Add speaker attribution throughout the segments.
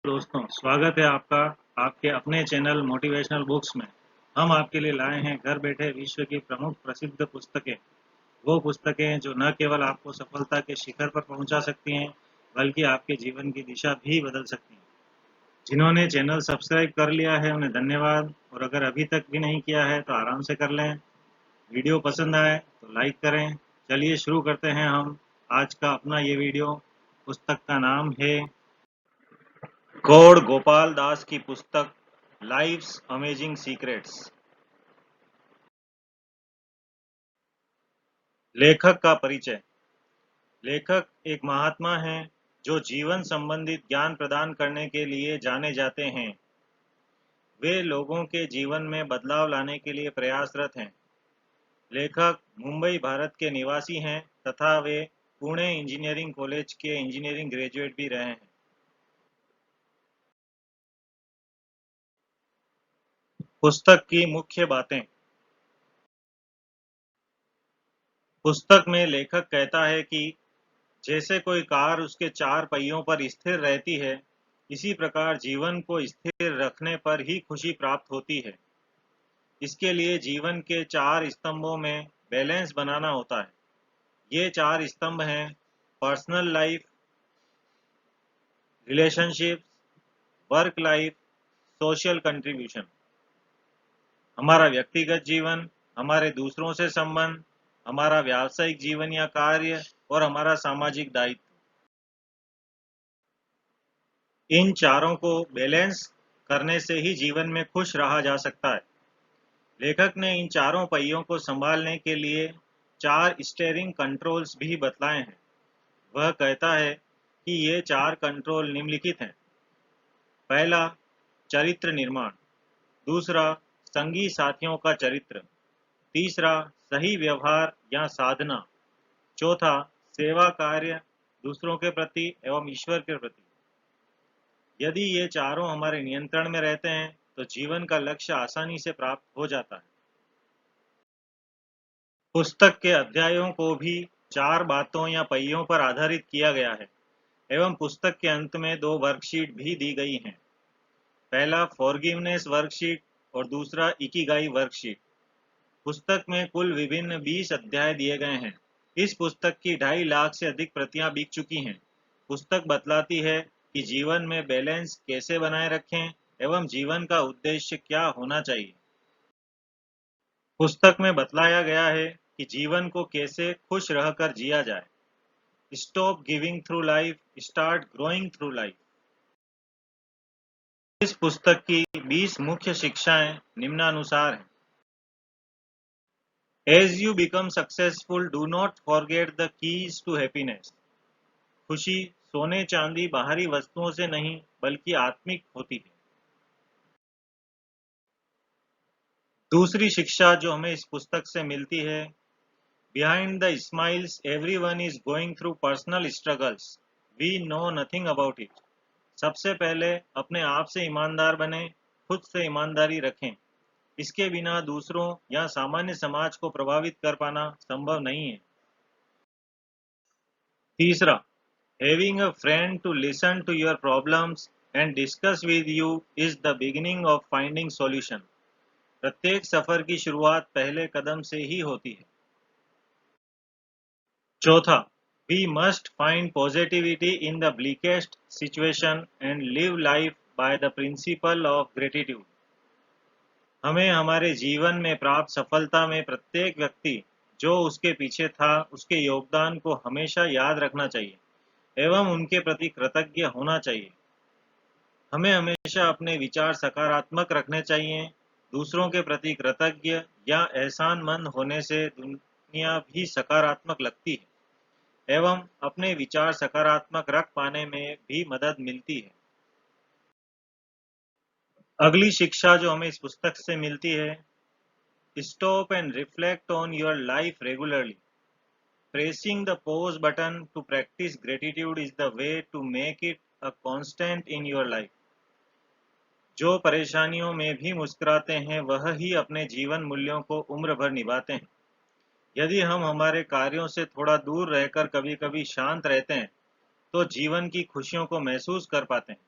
Speaker 1: दोस्तों, स्वागत है आपका आपके अपने चैनल मोटिवेशनल बुक्स में। हम आपके लिए लाए हैं घर बैठे विश्व की प्रमुख प्रसिद्ध पुस्तकें। वो पुस्तकें जो न केवल आपको सफलता के शिखर पर पहुंचा सकती हैं, बल्कि आपके जीवन की दिशा भी बदल सकती हैं। जिन्होंने चैनल सब्सक्राइब कर लिया है उन्हें धन्यवाद, और अगर अभी तक भी नहीं किया है तो आराम से कर लें। वीडियो पसंद आए तो लाइक करें। चलिए शुरू करते हैं हम आज का अपना ये वीडियो। पुस्तक का नाम है गौड़ गोपाल दास की पुस्तक लाइफ्स अमेजिंग सीक्रेट्स। लेखक का परिचय। लेखक एक महात्मा हैं जो जीवन संबंधित ज्ञान प्रदान करने के लिए जाने जाते हैं। वे लोगों के जीवन में बदलाव लाने के लिए प्रयासरत हैं। लेखक मुंबई भारत के निवासी हैं तथा वे पुणे इंजीनियरिंग कॉलेज के इंजीनियरिंग ग्रेजुएट भी रहे हैं। पुस्तक की मुख्य बातें। पुस्तक में लेखक कहता है कि जैसे कोई कार उसके चार पहियों पर स्थिर रहती है, इसी प्रकार जीवन को स्थिर रखने पर ही खुशी प्राप्त होती है। इसके लिए जीवन के चार स्तंभों में बैलेंस बनाना होता है। ये चार स्तंभ हैं: personal life, relationship, work life, social contribution. हमारा व्यक्तिगत जीवन, हमारे दूसरों से संबंध, हमारा व्यावसायिक जीवन या कार्य, और हमारा सामाजिक दायित्व। इन चारों को बैलेंस करने से ही जीवन में खुश रहा जा सकता है। लेखक ने इन चारों पहियों को संभालने के लिए चार स्टीयरिंग कंट्रोल्स भी बतलाए हैं। वह कहता है कि ये चार कंट्रोल निम्नलिखित हैं: पहला, चरित्र निर्माण; दूसरा, संगी साथियों का चरित्र; तीसरा, सही व्यवहार या साधना; चौथा, सेवा कार्य दूसरों के प्रति एवं ईश्वर के प्रति। यदि ये चारों हमारे नियंत्रण में रहते हैं तो जीवन का लक्ष्य आसानी से प्राप्त हो जाता है। पुस्तक के अध्यायों को भी चार बातों या पहियों पर आधारित किया गया है एवं पुस्तक के अंत में दो वर्कशीट भी दी गई हैं। पहला फॉरगिवनेस वर्कशीट और दूसरा इकिगाई वर्कशीट। पुस्तक में कुल विभिन्न 20 अध्याय दिए गए हैं। इस पुस्तक की 2.5 लाख से अधिक प्रतियां बिक चुकी हैं। पुस्तक बतलाती है कि जीवन में बैलेंस कैसे बनाए रखें एवं जीवन का उद्देश्य क्या होना चाहिए। पुस्तक में बतलाया गया है कि जीवन को कैसे खुश रहकर जिया जाए। Stop giving through life, start growing through life. इस पुस्तक की 20 मुख्य शिक्षाएं निम्नानुसार हैं: as you become successful, do not forget the keys to happiness. खुशी सोने चांदी बाहरी वस्तुओं से नहीं बल्कि आत्मिक होती है। दूसरी शिक्षा जो हमें इस पुस्तक से मिलती है: behind the smiles everyone is going through personal struggles, we know nothing about it. सबसे पहले अपने आप से ईमानदार बने, खुद से ईमानदारी रखें। इसके बिना दूसरों या सामान्य समाज को प्रभावित कर पाना संभव नहीं है। तीसरा, having a friend to listen to your problems and discuss with you is the beginning of finding solution. प्रत्येक सफर की शुरुआत पहले कदम से ही होती है। चौथा, we must find positivity in the bleakest situation and live life by the principle of gratitude। हमें हमारे जीवन में प्राप्त सफलता में प्रत्येक व्यक्ति जो उसके पीछे था उसके योगदान को हमेशा याद रखना चाहिए एवं उनके प्रति कृतज्ञ होना चाहिए। हमें हमेशा अपने विचार सकारात्मक रखने चाहिए। दूसरों के प्रति कृतज्ञ या एहसानमंद होने से दुनिया भी सकारात्मक लगती है एवं अपने विचार सकारात्मक रख पाने में भी मदद मिलती है। अगली शिक्षा जो हमें इस पुस्तक से मिलती है: stop and reflect on your life regularly, pressing the pause button to practise gratitude is the way to make it a constant in your life. जो परेशानियों में भी मुस्कुराते हैं वह ही अपने जीवन मूल्यों को उम्र भर निभाते हैं। यदि हम हमारे कार्यों से थोड़ा दूर रहकर कभी कभी शांत रहते हैं तो जीवन की खुशियों को महसूस कर पाते हैं।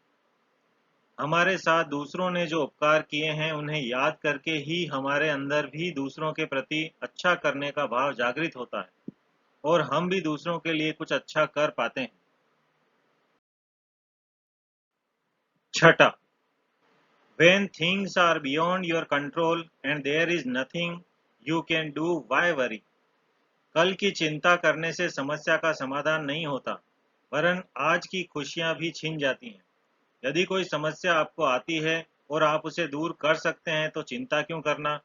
Speaker 1: हमारे साथ दूसरों ने जो उपकार किए हैं उन्हें याद करके ही हमारे अंदर भी दूसरों के प्रति अच्छा करने का भाव जागृत होता है और हम भी दूसरों के लिए कुछ अच्छा कर पाते हैं। छठा, when things are beyond your control and there is nothing you can do, why worry? कल की चिंता करने से समस्या का समाधान नहीं होता, वरन आज की खुशियां भी छिन जाती हैं। यदि कोई समस्या आपको आती है और आप उसे दूर कर सकते हैं तो चिंता क्यों करना,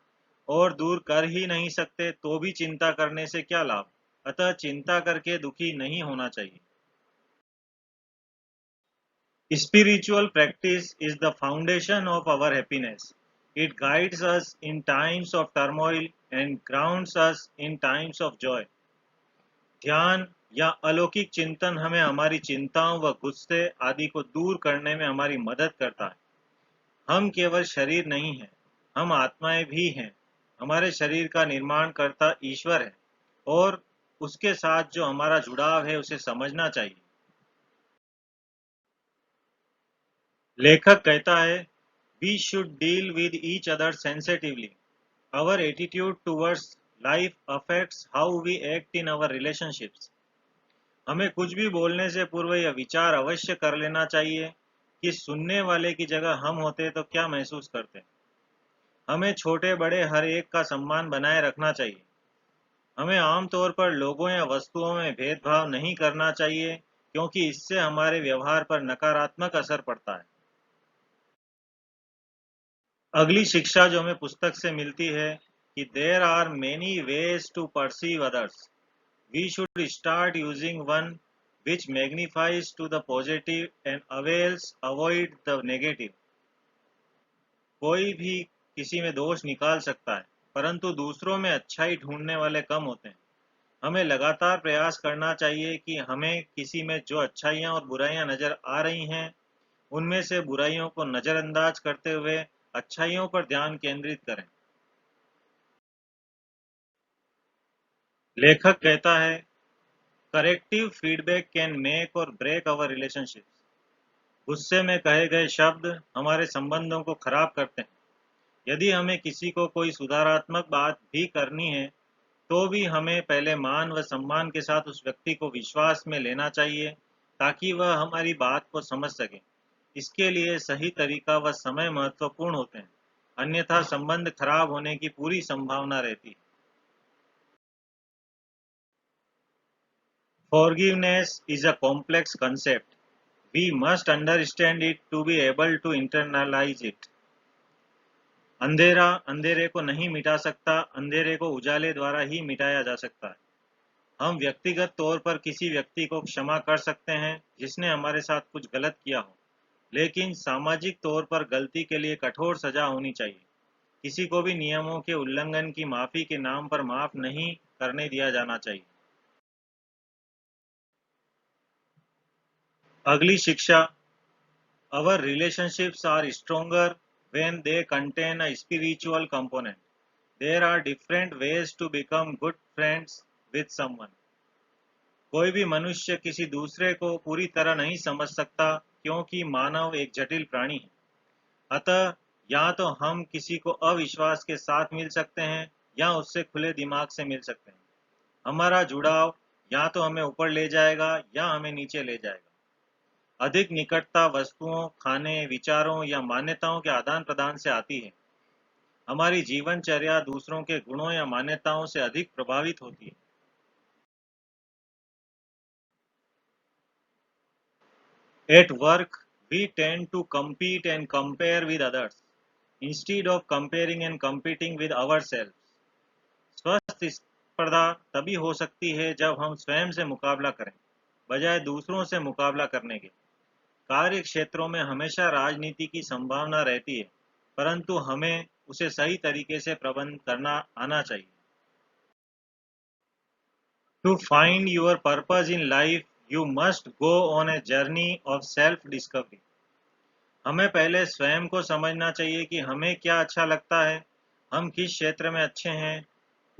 Speaker 1: और दूर कर ही नहीं सकते तो भी चिंता करने से क्या लाभ। अतः चिंता करके दुखी नहीं होना चाहिए। Spiritual practice is the foundation of our happiness. It guides us in times of turmoil and grounds us in times of joy. ध्यान या अलौकिक चिंतन हमें हमारी चिंताओं व गुस्से आदि को दूर करने में हमारी मदद करता है। हम केवल शरीर नहीं हैं, हम आत्माएं भी हैं। हमारे शरीर का निर्माण करता ईश्वर है और उसके साथ जो हमारा जुड़ाव है उसे समझना चाहिए। लेखक कहता है, we should deal with each other sensitively. Our attitude towards life affects how we act in our relationships. हमें कुछ भी बोलने से पूर्व यह विचार अवश्य कर लेना चाहिए कि सुनने वाले की जगह हम होते तो क्या महसूस करते। हमें छोटे बड़े हर एक का सम्मान बनाए रखना चाहिए। हमें आमतौर पर लोगों या वस्तुओं में भेदभाव नहीं करना चाहिए क्योंकि इससे हमारे व्यवहार पर नकारात्मक असर पड़ता है। अगली शिक्षा जो हमें पुस्तक से मिलती है कि there are many ways to perceive others, we should start using one which magnifies to the positive and avails avoid the negative। कोई भी किसी में दोष निकाल सकता है, परंतु दूसरों में अच्छाई ढूंढने वाले कम होते हैं। हमें लगातार प्रयास करना चाहिए कि हमें किसी में जो अच्छाइयाँ और बुराइयाँ नजर आ रही हैं उनमें से बुराइयों को नजरअंदाज करते हुए अच्छाइयों पर ध्यान केंद्रित करें। लेखक कहता है, करेक्टिव फीडबैक कैन मेक और ब्रेक आवर रिलेशनशिप्स। गुस्से में कहे गए शब्द हमारे संबंधों को खराब करते हैं। यदि हमें किसी को कोई सुधारात्मक बात भी करनी है तो भी हमें पहले मान व सम्मान के साथ उस व्यक्ति को विश्वास में लेना चाहिए ताकि वह हमारी बात को समझ सके। इसके लिए सही तरीका व समय महत्वपूर्ण होते हैं, अन्यथा संबंध खराब होने की पूरी संभावना रहती है। Forgiveness is a complex concept. We must understand it to be able to internalize it. अंधेरा अंधेरे को नहीं मिटा सकता, अंधेरे को उजाले द्वारा ही मिटाया जा सकता है। हम व्यक्तिगत तौर पर किसी व्यक्ति को क्षमा कर सकते हैं जिसने हमारे साथ कुछ गलत किया हो, लेकिन सामाजिक तौर पर गलती के लिए कठोर सजा होनी चाहिए। किसी को भी नियमों के उल्लंघन की माफी के नाम पर माफ नहीं करने दिया जाना चाहिए। अगली शिक्षा, our relationships are stronger when they contain a spiritual component. There are different ways to become good friends with someone. कोई भी मनुष्य किसी दूसरे को पूरी तरह नहीं समझ सकता क्योंकि मानव एक जटिल प्राणी है। अतः या तो हम किसी को अविश्वास के साथ मिल सकते हैं या उससे खुले दिमाग से मिल सकते हैं। हमारा जुड़ाव या तो हमें ऊपर ले जाएगा या हमें नीचे ले जाएगा। अधिक निकटता वस्तुओं, खाने, विचारों या मान्यताओं के आदान प्रदान से आती है। हमारी जीवनचर्या दूसरों के गुणों या मान्यताओं से अधिक प्रभावित होती है। At work, we tend to compete and compare with others instead of comparing and competing with ourselves. स्वस्थ स्पर्धा तभी हो सकती है जब हम स्वयं से मुकाबला करें, बजाय दूसरों से मुकाबला करने के। कार्य क्षेत्रों में हमेशा राजनीति की संभावना रहती है, परंतु हमें उसे सही तरीके से प्रबंध करना आना चाहिए। To find your purpose in life you must go on a journey of self discovery. हमें पहले स्वयं को समझना चाहिए कि हमें क्या अच्छा लगता है, हम किस क्षेत्र में अच्छे हैं,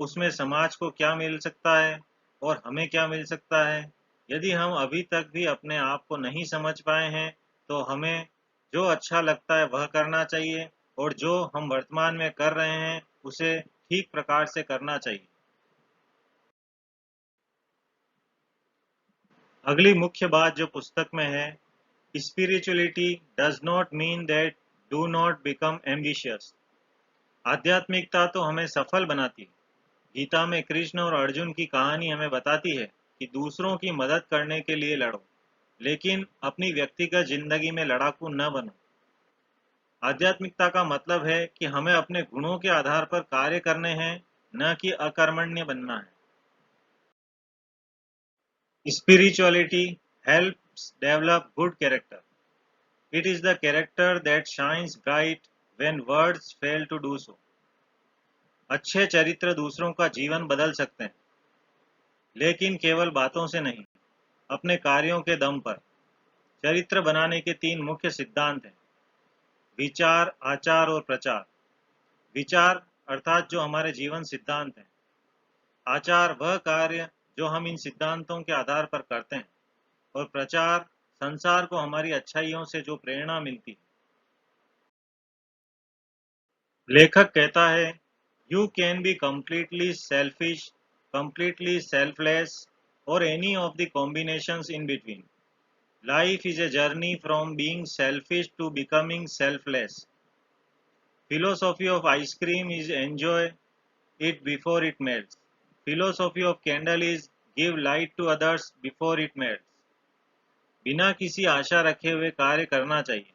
Speaker 1: उसमें समाज को क्या मिल सकता है और हमें क्या मिल सकता है। यदि हम अभी तक भी अपने आप को नहीं समझ पाए हैं तो हमें जो अच्छा लगता है वह करना चाहिए और जो हम वर्तमान में कर रहे हैं उसे ठीक प्रकार से करना चाहिए। अगली मुख्य बात जो पुस्तक में है, spirituality does not mean that do not become ambitious. आध्यात्मिकता तो हमें सफल बनाती है। गीता में कृष्ण और अर्जुन की कहानी हमें बताती है कि दूसरों की मदद करने के लिए लड़ो, लेकिन अपनी व्यक्तिगत जिंदगी में लड़ाकू न बनो। आध्यात्मिकता का मतलब है कि हमें अपने गुणों के आधार पर कार्य करने हैं, न कि अकर्मण्य बनना है। Spirituality helps develop good character. It is the character that shines bright when words fail to do so. अच्छे चरित्र दूसरों का जीवन बदल सकते हैं, लेकिन केवल बातों से नहीं, अपने कार्यों के दम पर। चरित्र बनाने के तीन मुख्य सिद्धांत हैं: विचार, आचार और प्रचार। विचार अर्थात जो हमारे जीवन सिद्धांत हैं। आचार वह कार्य जो हम इन सिद्धांतों के आधार पर करते हैं। और प्रचार संसार को हमारी अच्छाइयों से जो प्रेरणा मिलती है। लेखक कहता है, you can be completely selfish, completely selfless, or any of the combinations in between. Life is a journey from being selfish to becoming selfless. Philosophy of ice cream is enjoy it before it melts. Philosophy of candle is give light to others before it melts. बिना किसी आशा रखे हुए कार्य करना चाहिए।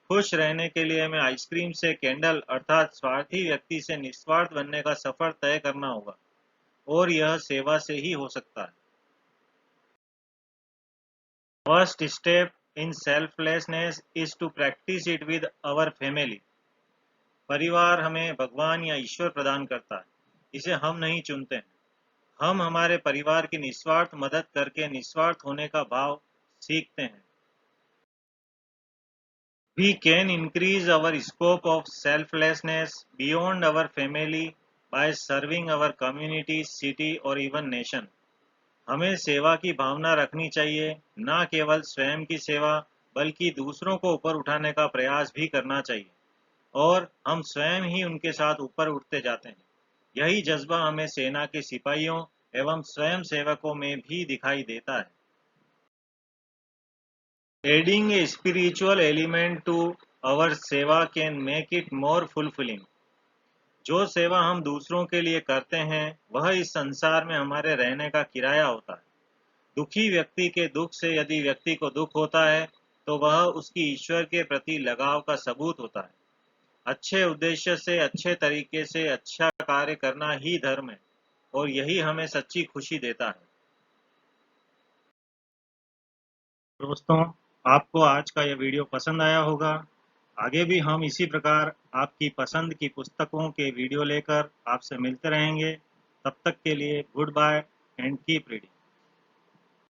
Speaker 1: खुश रहने के लिए हमें आइसक्रीम से कैंडल अर्थात स्वार्थी व्यक्ति से निस्वार्थ बनने का सफर तय करना होगा, और यह सेवा से ही हो सकता है। First step in selflessness is to practise it with our family. परिवार हमें भगवान या ईश्वर प्रदान करता है, इसे हम नहीं चुनते हैं। हम हमारे परिवार की निस्वार्थ मदद करके निस्वार्थ होने का भाव सीखते हैं। We can increase our scope of selflessness beyond our family by serving our community, city or even nation. हमें सेवा की भावना रखनी चाहिए, न केवल स्वयं की सेवा बल्कि दूसरों को ऊपर उठाने का प्रयास भी करना चाहिए, और हम स्वयं ही उनके साथ ऊपर उठते जाते हैं। यही जज्बा हमें सेना के सिपाहियों एवं स्वयं सेवकों में भी दिखाई देता है। Adding a spiritual element to our seva can make it more fulfilling. जो सेवा हम दूसरों के लिए करते हैं वह इस संसार में हमारे रहने का किराया होता है। दुखी व्यक्ति के दुख से यदि व्यक्ति को दुख होता है तो वह उसकी ईश्वर के प्रति लगाव का सबूत होता है। अच्छे उद्देश्य से अच्छे तरीके से अच्छा कार्य करना ही धर्म है, और यही हमें सच्ची खुशी देता है। दोस्तों, आपको आज का यह वीडियो पसंद आया होगा। आगे भी हम इसी प्रकार आपकी पसंद की पुस्तकों के वीडियो लेकर आपसे मिलते रहेंगे। तब तक के लिए good bye and keep reading.